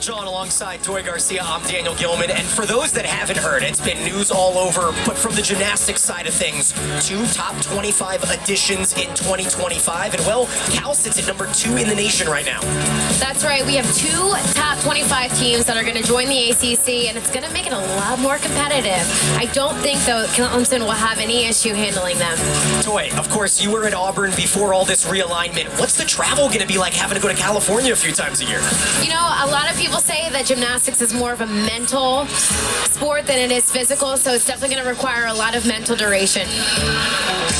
John alongside Toy Garcia. I'm Daniel Gilman. And for those that haven't heard, it's been news all over. But from the gymnastics side of things, 2 top 25 additions in 2025. And well, Cal sits at number 2 in the nation right now. That's right. We have 2 top 25 teams that are going to join the ACC, and it's going to make it a lot more competitive. I don't think, though, Clemson will have any issue handling them. Toy, of course, you were at Auburn before all this realignment. What's the travel going to be like having to go to California a few times a year? You know, a lot of people say that gymnastics is more of a mental sport than it is physical, so it's definitely going to require a lot of mental duration.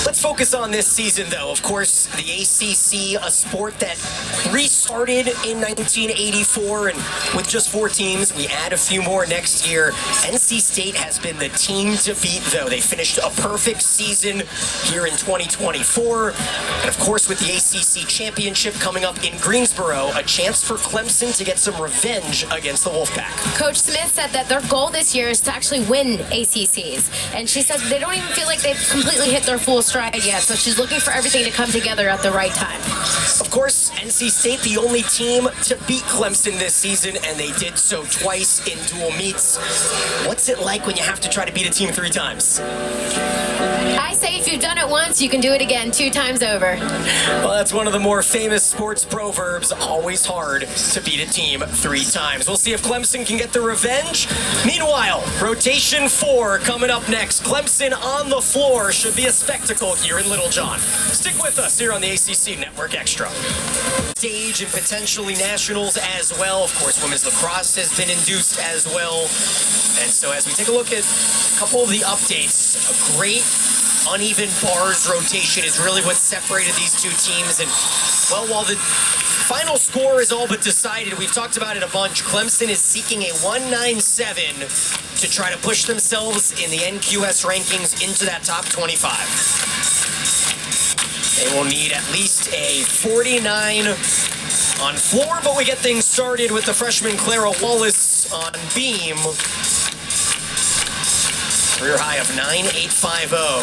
Let's focus on this season, though. Of course, the ACC, a sport that restarted in 1984, and with just 4 teams, we add a few more next year. NC State has been the team to beat, though. They finished a perfect season here in 2024. And of course, with the ACC championship coming up in Greensboro, a chance for Clemson to get some revenge against the Wolfpack. Coach Smith said that their goal this year is to actually win ACCs. And she said they don't even feel like they've completely hit their full stride yet. So she's looking for everything to come together at the right time. Of course, NC State, the only team to beat Clemson this season, and they did so twice in dual meets. What's it like when you have to try to beat a team 3 times? I say if you've done it once, you can do it again 2 times over. Well, that's one of the more famous sports proverbs. Always hard to beat a team 3 times. We'll see if Clemson can get the revenge. Meanwhile, rotation 4 coming up next. Clemson on the floor should be a spectacle here in Little John. Stick with us here on the ACC Network Extra. Stage and potentially nationals as well. Of course, women's lacrosse has been induced as well. And so as we take a look at a couple of the updates, a great uneven bars rotation is really what separated these 2 teams. And, well, while the final score is all but decided, we've talked about it a bunch, Clemson is seeking a 197 to try to push themselves in the NQS rankings into that top 25. They will need at least a 49 on floor, but we get things started with the freshman Clara Wallace on beam. Career high of 9.850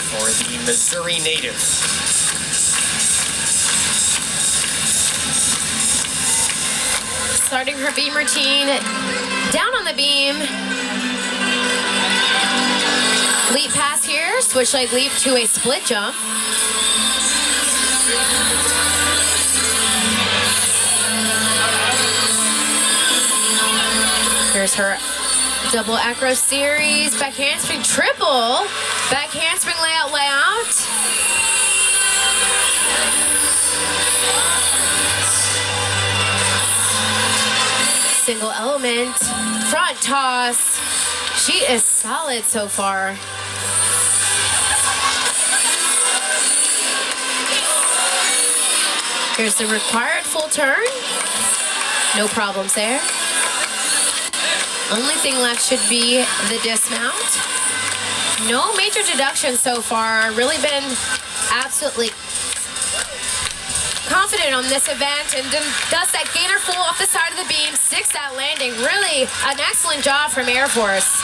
for the Missouri native. Starting her beam routine, down on the beam. Leap pass here, switch leg leap to a split jump. Here's her double acro series, back handspring triple, back handspring layout, layout. Single element, front toss. She is solid so far. Here's the required full turn. No problems there. Only thing left should be the dismount. No major deductions so far. Really been absolutely confident on this event, and then does that gainer full off the side of the beam, sticks that landing. Really an excellent job from Air Force.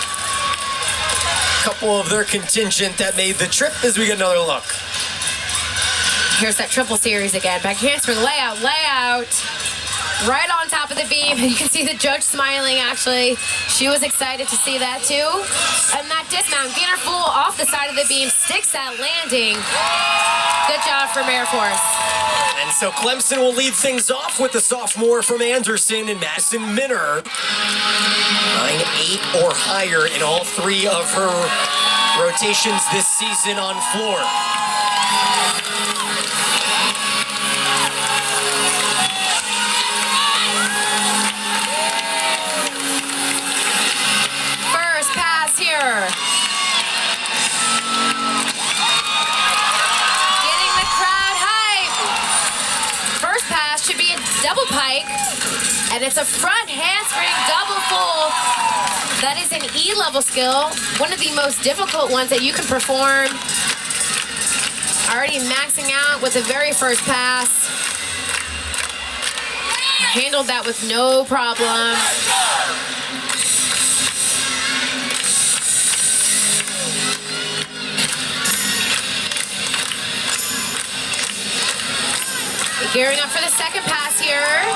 Couple of their contingent that made the trip as we get another look. Here's that triple series again. Back handspring layout, layout. Right on top of the beam. You can see the judge smiling, actually. She was excited to see that, too. And that dismount, gainer full off the side of the beam, sticks that landing. Good job from Air Force. And so Clemson will lead things off with the sophomore from Anderson and Madison Minner. 9.8 or higher in all 3 of her rotations this season on floor. Getting the crowd hype. First pass should be a double pike, and it's a front handspring double full. That is an E-level skill, one of the most difficult ones that you can perform. Already maxing out with the very first pass. Handled that with no problem. Gearing up for the second pass here.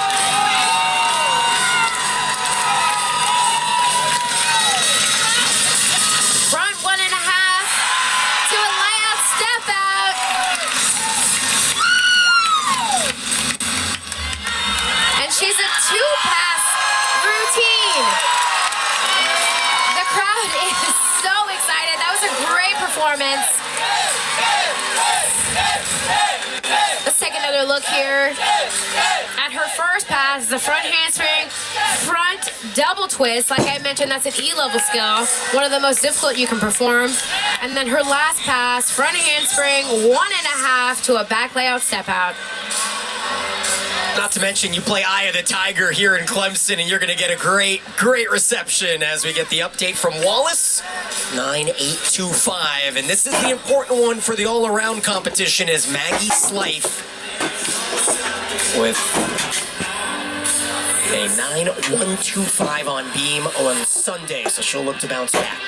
pass routine. The crowd is so excited. That was a great performance. Let's take another look here at her first pass. The front handspring, front double twist. Like I mentioned, that's an E-level skill, one of the most difficult you can perform. And then her last pass, front handspring, 1.5 to a back layout step out. Not to mention, you play Eye of the Tiger here in Clemson, and you're going to get a great reception as we get the update from Wallace. 9.825, and this is the important one for the all-around competition, is Maggie Slife with a 9.125 on beam on Sunday, so she'll look to bounce back.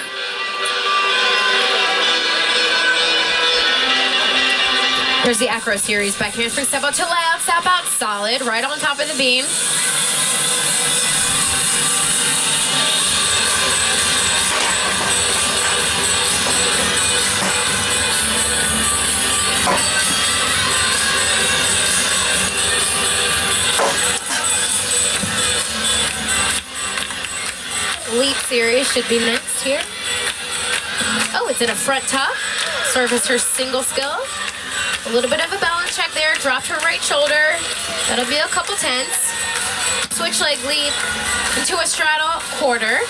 Here's the acro series. Back handspring step out to layout, step out, solid, right on top of the beam. Leap series should be next here. Oh, it's in a front tuck. Service her single skill. A little bit of a balance check there. Dropped her right shoulder. That'll be a couple tenths. Switch leg leap into a straddle quarter.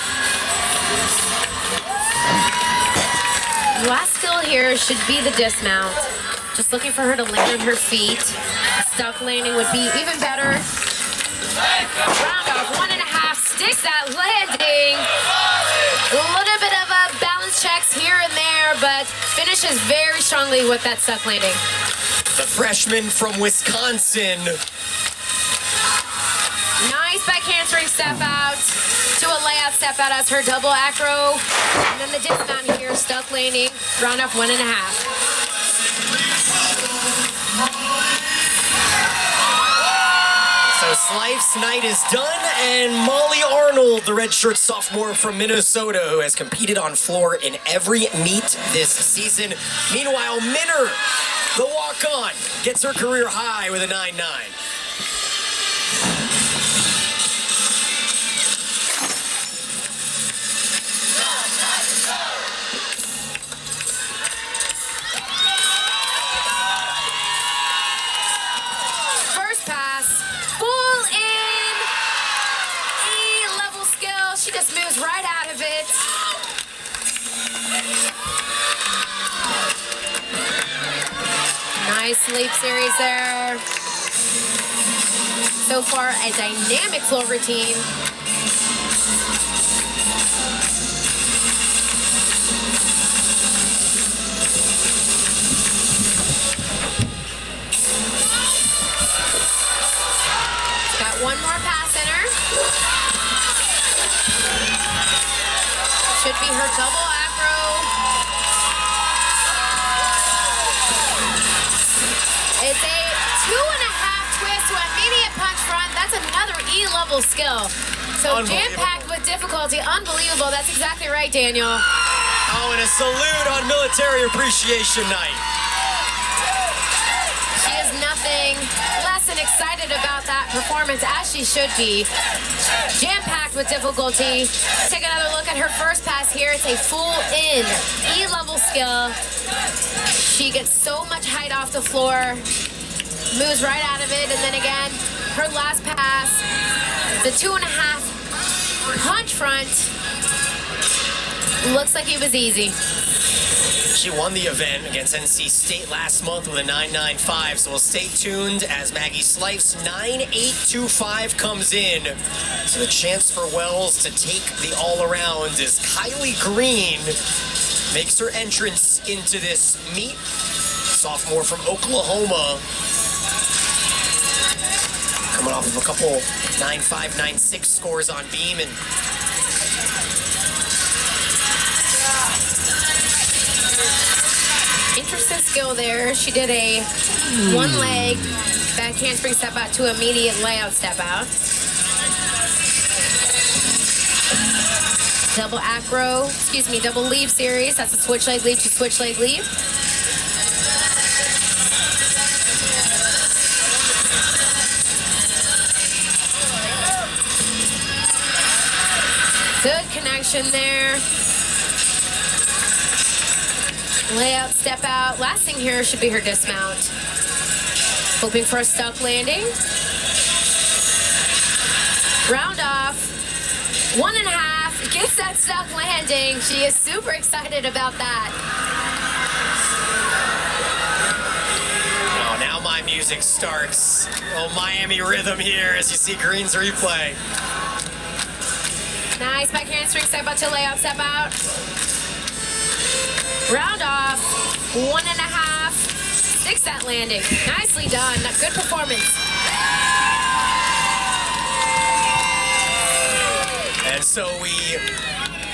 Last skill here should be the dismount. Just looking for her to land on her feet. A stuck landing would be even better. Round off 1.5. Sticks that landing. A little bit of a balance checks here and there, but finishes very strongly with that stuck landing. The freshman from Wisconsin. Nice back handspring step out to a layout step out as her double acro. And then the dismount here, stuck landing, round off 1.5. So Slife's night is done, and Molly Arnold, the redshirt sophomore from Minnesota, who has competed on floor in every meet this season. Meanwhile, Minner, the walk-on, gets her career high with a 9.9. First pass, full in, E-level skill. She just moves right out of it. Nice leap series there. So far, a dynamic floor routine. Got one more pass in her. Should be her double acro. It's a 2.5 twist to immediate punch front. That's another E-level skill. So jam-packed with difficulty. Unbelievable. That's exactly right, Daniel. Oh, and a salute on Military Appreciation Night. She is nothing less than excited about that performance, as she should be. Jam-packed with difficulty. Take another look at her first pass here. It's a full in E-level skill. She gets so much height off the floor, moves right out of it, and then again, her last pass, the 2.5 punch front. Looks like it was easy. She won the event against NC State last month with a 9.95, so we'll stay tuned as Maggie Slife's 9.825 comes in. So the chance for Wells to take the all-around is Kylie Green makes her entrance into this meet. Sophomore from Oklahoma. Coming off of a couple 9.5, 9.6 scores on beam, and interesting skill there. She did a one leg back handspring step out to immediate layout step out. Double acro, double leap series. That's a switch leg leap to switch leg leap. Good connection there. Layout, step out. Last thing here should be her dismount. Hoping for a stuck landing. Round off. 1.5. Gets that stuck landing. She is super excited about that. Oh, now my music starts. Oh, Miami rhythm here as you see Green's replay. Nice back handspring, step out to layout, step out. Round off, 1.5. Sticks that landing. Nicely done. Good performance. And so we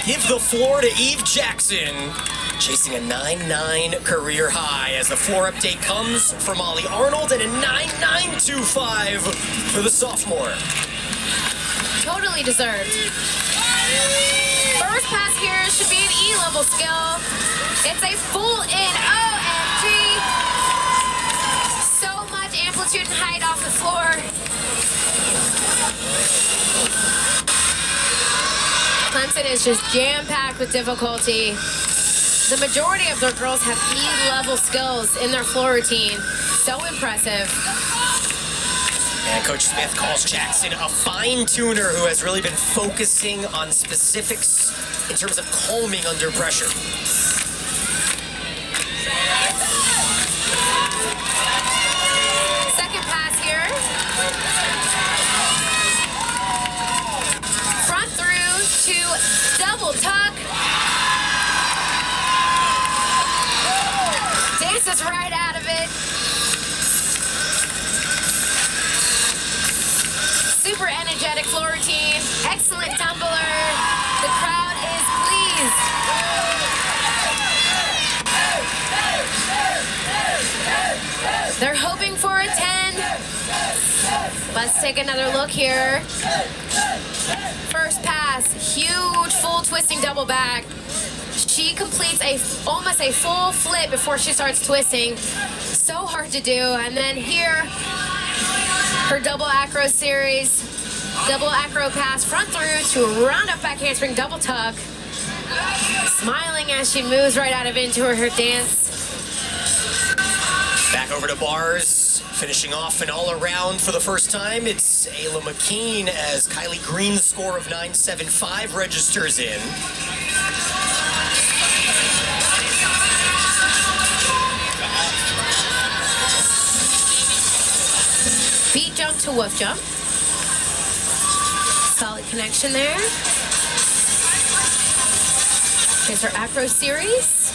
give the floor to Eve Jackson, chasing a 9.9 career high as the floor update comes from Molly Arnold and a 9.925 for the sophomore. Totally deserved. First pass here should be an E-level skill. It's a full in OMG. So much amplitude and height off the floor. Clemson is just jam-packed with difficulty. The majority of their girls have E-level skills in their floor routine. So impressive. And Coach Smith calls Jackson a fine tuner who has really been focusing on specifics in terms of calming under pressure. Second pass here. Front through to double tuck. Dances right out of it. Super energetic floor routine. Excellent tumbler. The crowd is pleased. They're hoping for a 10. Let's take another look here. First pass, huge full twisting double back. She completes almost a full flip before she starts twisting. So hard to do. And then here, her double acro series, double acro pass front through to a round up back handspring double tuck. Smiling as she moves right out of into her dance. Back over to bars, finishing off an all-around for the first time. It's Ayla McKean as Kylie Green's score of 9.75 registers in. Beat jump to woof jump. Solid connection there. Here's her acro series.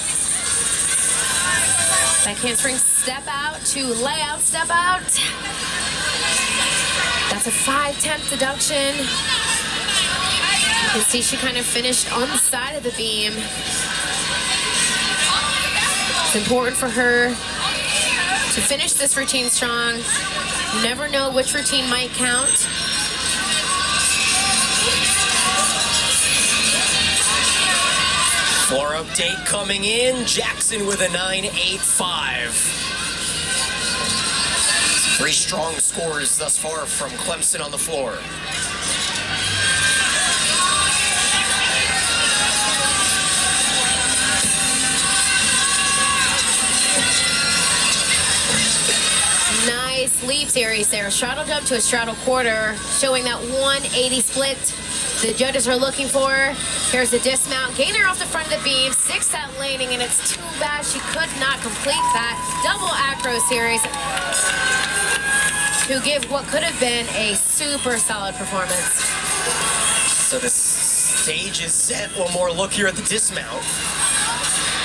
Back handspring step out to layout step out. That's a 5/10 deduction. You can see she kind of finished on the side of the beam. It's important for her to finish this routine strong. You never know which routine might count. Floor update coming in. Jackson with a 9.85. 3 strong scores thus far from Clemson on the floor. Nice leap series there. Straddle jump to a straddle quarter, showing that 180 split the judges are looking for. Here's the dismount. Gainer off the front of the beam. Sticks that landing, and it's too bad she could not complete that double acro series to give what could have been a super solid performance. So the stage is set. One more look here at the dismount.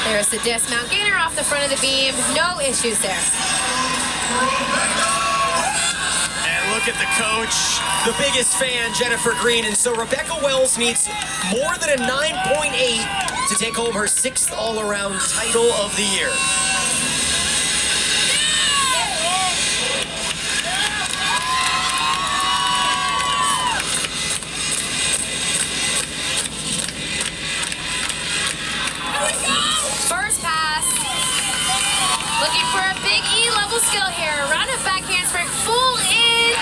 There's the dismount. Gainer off the front of the beam. No issues there. And look at the coach, the biggest fan, Jennifer Green. And so Rebecca Wells needs more than a 9.8 to take home her 6th all-around title of the year. First pass. Looking for a big E-level skill here. Round of back handspring, full in.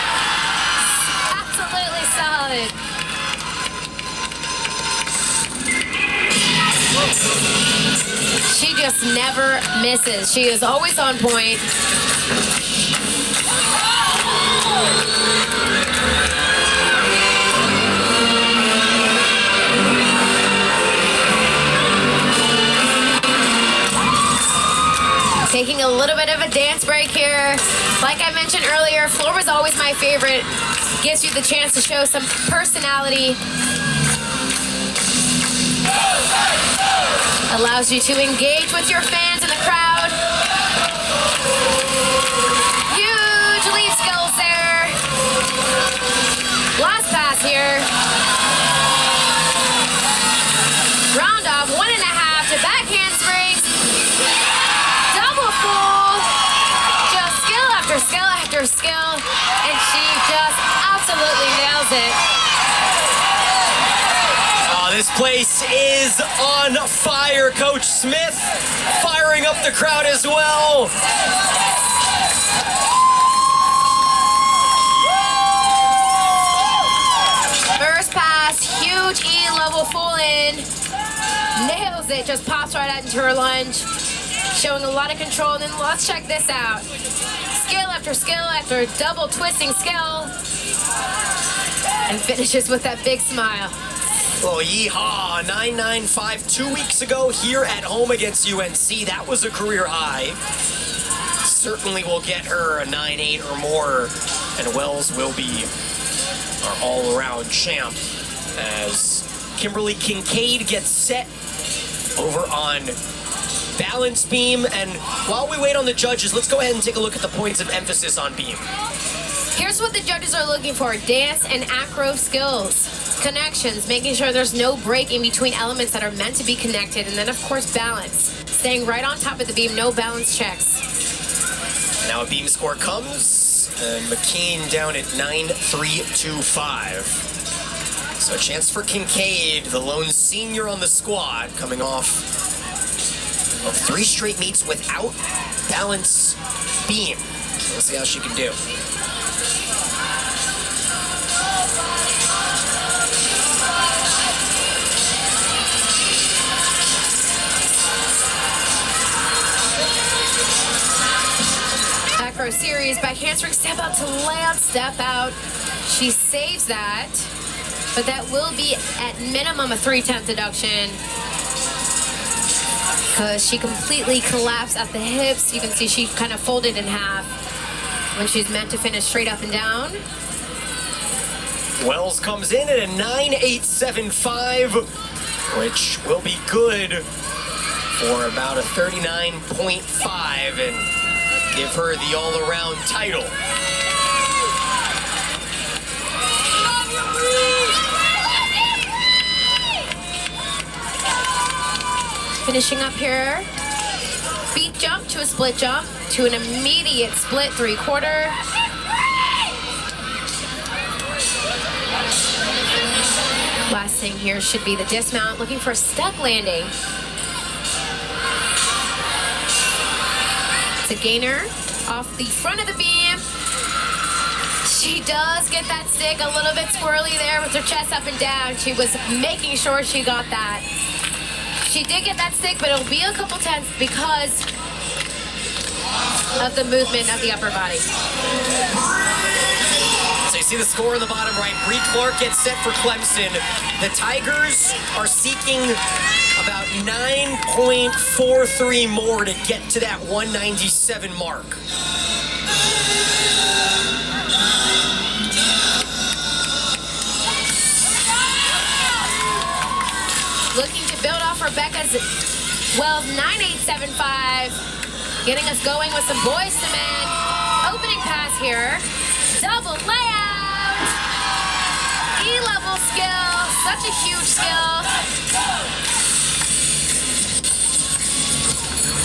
Absolutely solid. just never misses. She is always on point. Taking a little bit of a dance break here. Like I mentioned earlier, floor was always my favorite. Gives you the chance to show some personality. Allows you to engage with your fans in the crowd. Huge leap skills there. Last pass here. Round off, 1.5 to back handsprings. Double full. Just skill after skill after skill. And she just absolutely nails it. This place is on fire. Coach Smith firing up the crowd as well. First pass, huge E level full in. Nails it, just pops right out into her lunge. Showing a lot of control, and then let's check this out. Skill after double twisting skill. And finishes with that big smile. Oh, yeehaw, 995 2 weeks ago here at home against UNC. That was a career high. Certainly will get her a 9.8 or more, and Wells will be our all-around champ as Kimberly Kincaid gets set over on balance beam. And while we wait on the judges, let's go ahead and take a look at the points of emphasis on beam. Here's what the judges are looking for: dance and acro skills. Connections, making sure there's no break in between elements that are meant to be connected, and then of course balance, staying right on top of the beam, no balance checks. Now a beam score comes, and McKean down at 9.325. So a chance for Kincaid, the lone senior on the squad, coming off of 3 straight meets without balance beam. So we'll see how she can do. Acro series, back handspring, step out to layout, step out. She saves that, but that will be at minimum a 3/10 deduction because she completely collapsed at the hips. You can see she kind of folded in half when she's meant to finish straight up and down. Wells comes in at a 9.875, which will be good for about a 39.5 and give her the all-around title. Finishing up here, beat jump to a split jump to an immediate split 3/4. Last thing here should be the dismount, looking for a stuck landing. It's a gainer off the front of the beam. She does get that stick a little bit squirrely there with her chest up and down. She was making sure she got that. She did get that stick, but it'll be a couple tenths because of the movement of the upper body. So you see the score in the bottom right. Bree Clark gets set for Clemson. The Tigers are seeking about 9.43 more to get to that 197 mark. Looking to build off Rebecca's Wells 9.875, getting us going with some boys to men. Opening pass here, double layout, E-level skill, such a huge skill.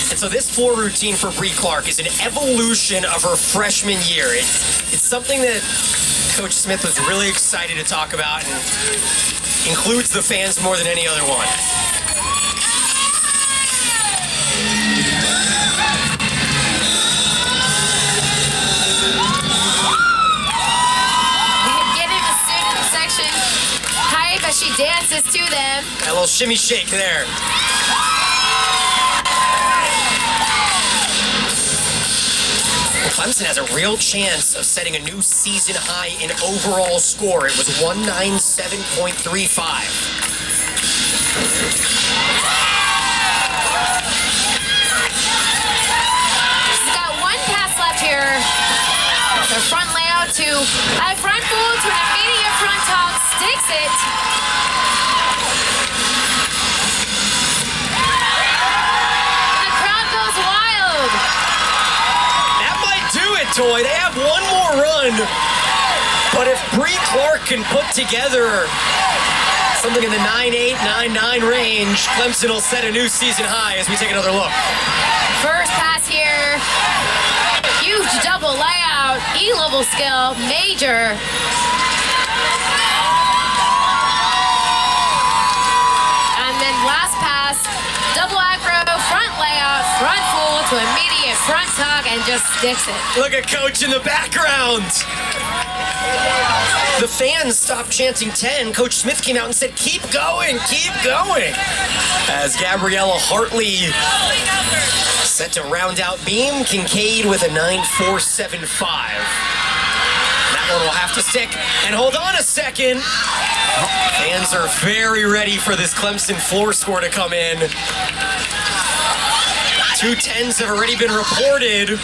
And so this floor routine for Bree Clark is an evolution of her freshman year. It's something that Coach Smith was really excited to talk about and includes the fans more than any other one. Get in the student section hype as she dances to them. A little shimmy shake there. Clemson has a real chance of setting a new season high in overall score. It was 197.35. She's got one pass left here. The front layout to a front full to an immediate front top, sticks it. The crowd goes wild. That might do it, Toy. They have one more run. But if Bree Clark can put together something in the 9.8, 9.9 range, Clemson will set a new season high as we take another look. First pass here. Huge double layout. E-level skill. Major. And then last pass. Double aggro. Front layout. Front full to immediate front tuck and just sticks it. Look at Coach in the background. The fans stopped chanting 10. Coach Smith came out and said, keep going, keep going. As Gabriella Hartley set to round out beam. Kincaid with a 9.475. That one will have to stick. And hold on a second. Fans are very ready for this Clemson floor score to come in. 2 10s have already been reported.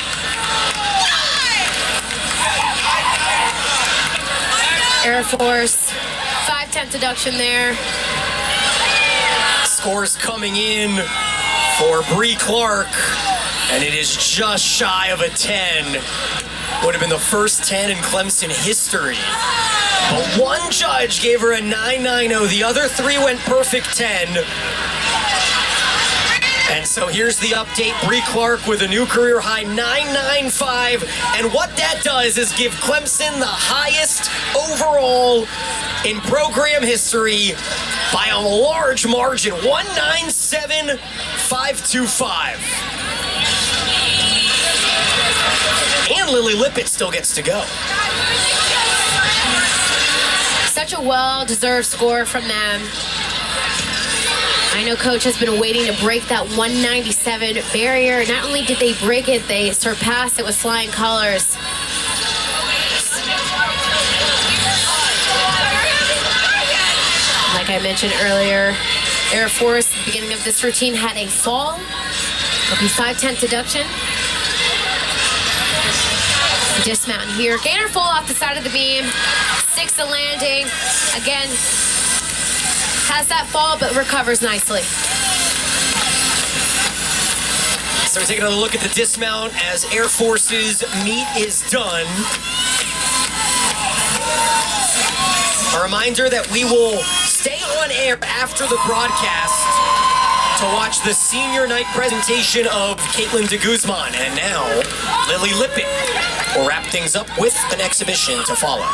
Air Force, 5/10 deduction there. Scores coming in for Bree Clark, and it is just shy of a 10. Would have been the first 10 in Clemson history. But one judge gave her a 9.90. The other 3 went perfect 10. And so here's the update. Bree Clark with a new career high 9.95. And what that does is give Clemson the highest overall in program history by a large margin, 197.525. And Lily Lippett still gets to go. Such a well-deserved score from them. I know Coach has been waiting to break that 197 barrier. Not only did they break it, they surpassed it with flying colors. Like I mentioned earlier, Air Force, at the beginning of this routine, had a fall. It'll be 5/10 deduction. Dismount here. Gainer full off the side of the beam. 6 to landing. Again, has that fall, but recovers nicely. So we're taking another look at the dismount as Air Force's meet is done. A reminder that we will stay on air after the broadcast to watch the senior night presentation of Caitlin de Guzman. And now, Lily Lippett will wrap things up with an exhibition to follow.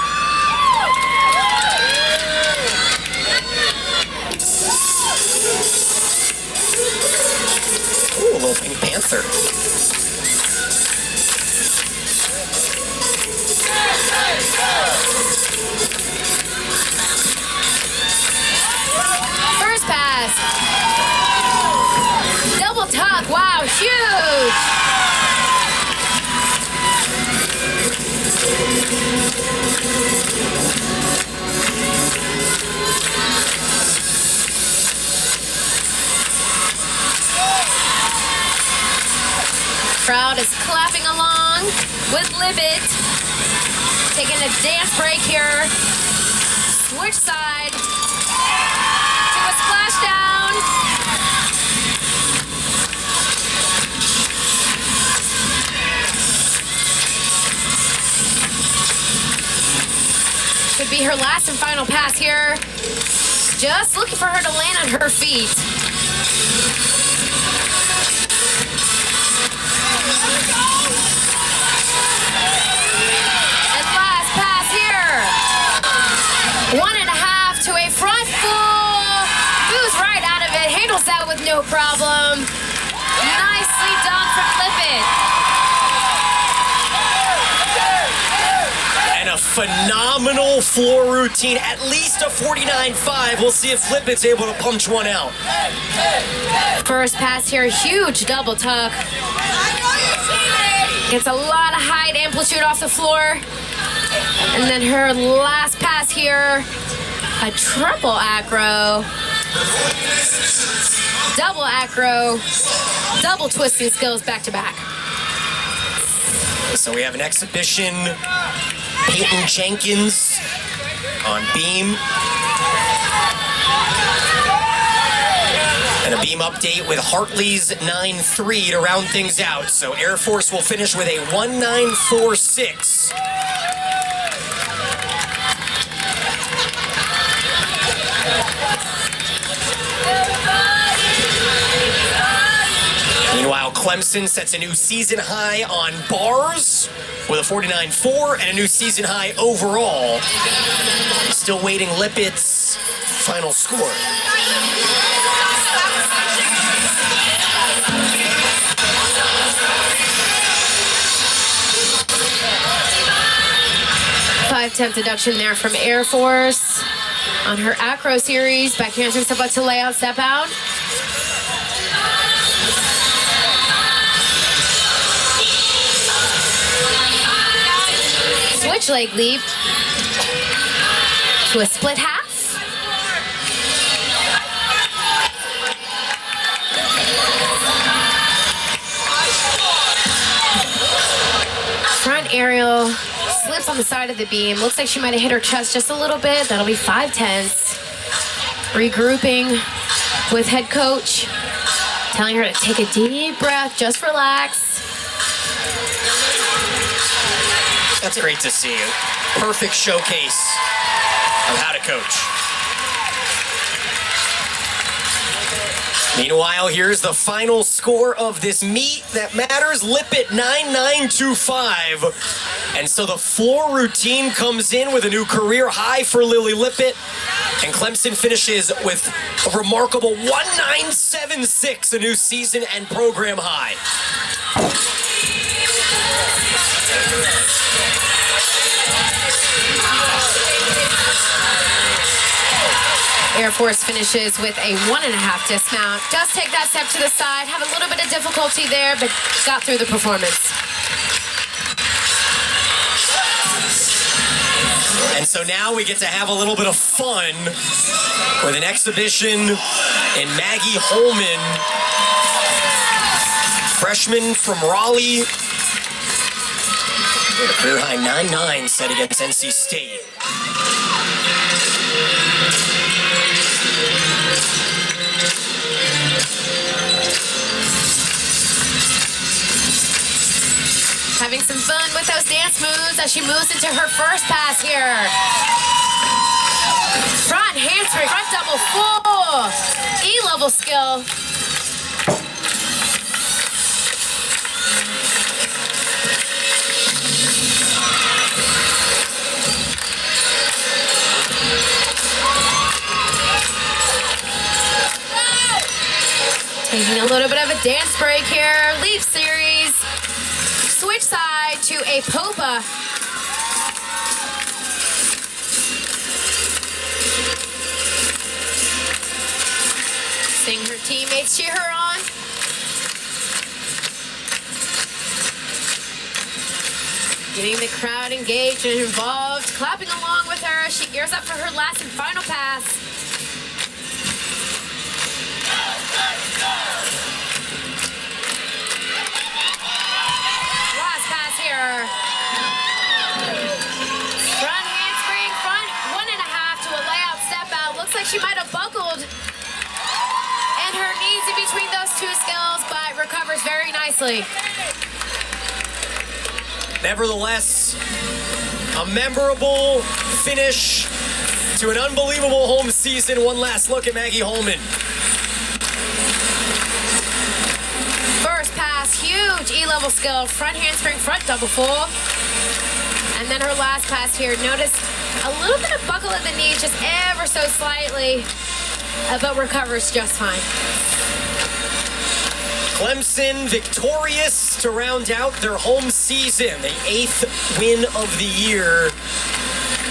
Ooh, a little Pink Panther. First pass. Double tuck. Wow, huge. Crowd is clapping along with Lippett. Taking a dance break here. Switch side to a splashdown. Could be her last and final pass here. Just looking for her to land on her feet. And last pass here. 1.5 to a front full. Moves right out of it. Handles that with no problem. Nicely done from Lippett. And a phenomenal floor routine. At least a 49.5. We'll see if Lippett's able to punch one out. First pass here. Huge double tuck. Gets a lot of height, amplitude off the floor. And then her last pass here, a triple acro. Double acro, double twisting skills back to back. So we have an exhibition, Peyton Jenkins on beam. And a beam update with Hartley's 9.3 to round things out. So Air Force will finish with a 1.946. Meanwhile, Clemson sets a new season high on bars with a 49.4 and a new season high overall. Still waiting Lippett's final score. Five-tenth deduction there from Air Force on her acro series. Back here, step up to layout, step out. Switch leg leap to a split half. Front aerial, slips on the side of the beam. Looks like she might have hit her chest just a little bit. That'll be 5/10. Regrouping with head coach, telling her to take a deep breath, just relax. That's great to see. Perfect showcase of how to coach. Meanwhile, here's the final score of this meet that matters. Lippett 9.925. And so the floor routine comes in with a new career high for Lily Lippett. And Clemson finishes with a remarkable 1.976, a new season and program high. Air Force finishes with a 1.5 dismount. Does take that step to the side, have a little bit of difficulty there, but got through the performance. And so now we get to have a little bit of fun with an exhibition in Maggie Holman, freshman from Raleigh, with a career high 9.9 set against NC State. Having some fun with those dance moves as she moves into her first pass here. Front handspring, front double full. E-level skill. Taking a little bit of a dance break here. Leap series. Switch side to a Popa. Seeing her teammates cheer her on. Getting the crowd engaged and involved, clapping along with her as she gears up for her last and final pass. Front handspring, front 1.5 to a layout step out. Looks like she might have buckled. And her knees in between those two skills, but recovers very nicely. Nevertheless, a memorable finish to an unbelievable home season. One last look at Maggie Holman. First pass, huge E-level skill, front handspring, front double full. And then her last pass here, notice a little bit of buckle at the knee, just ever so slightly, but recovers just fine. Clemson victorious to round out their home season, the 8th win of the year.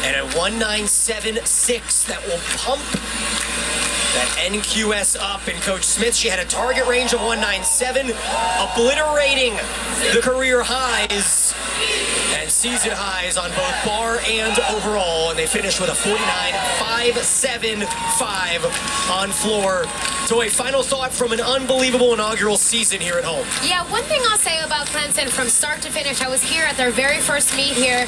and a 1.976 that will pump that NQS up. And Coach Smith, she had a target range of 1.97, obliterating the career highs and season highs on both bar and overall, and they finished with a 49.575 on floor. So a final thought from an unbelievable inaugural season here at home. Yeah, one thing I'll say about Clemson from start to finish, I was here at their very first meet here,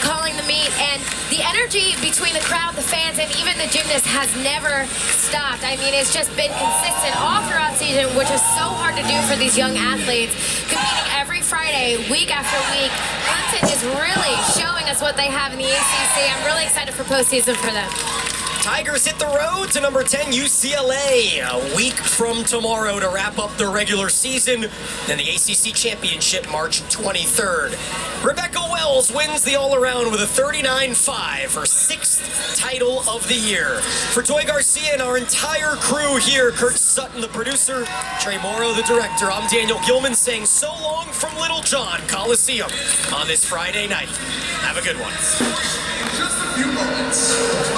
calling the meet, and the energy between the crowd, the fans, and even the gymnasts has never stopped. I mean, it's just been consistent all throughout season, which is so hard to do for these young athletes, competing every Friday, week after week. Clemson is really showing us what they have in the ACC. I'm really excited for postseason for them. Tigers hit the road to number 10 UCLA a week from tomorrow to wrap up their regular season and the ACC Championship March 23rd. Rebecca Wells wins the all-around with a 39.5, her 6th title of the year. For Toy Garcia and our entire crew here, Kurt Sutton, the producer, Trey Morrow, the director, I'm Daniel Gilman saying so long from Little John Coliseum on this Friday night. Have a good one. Just a few moments.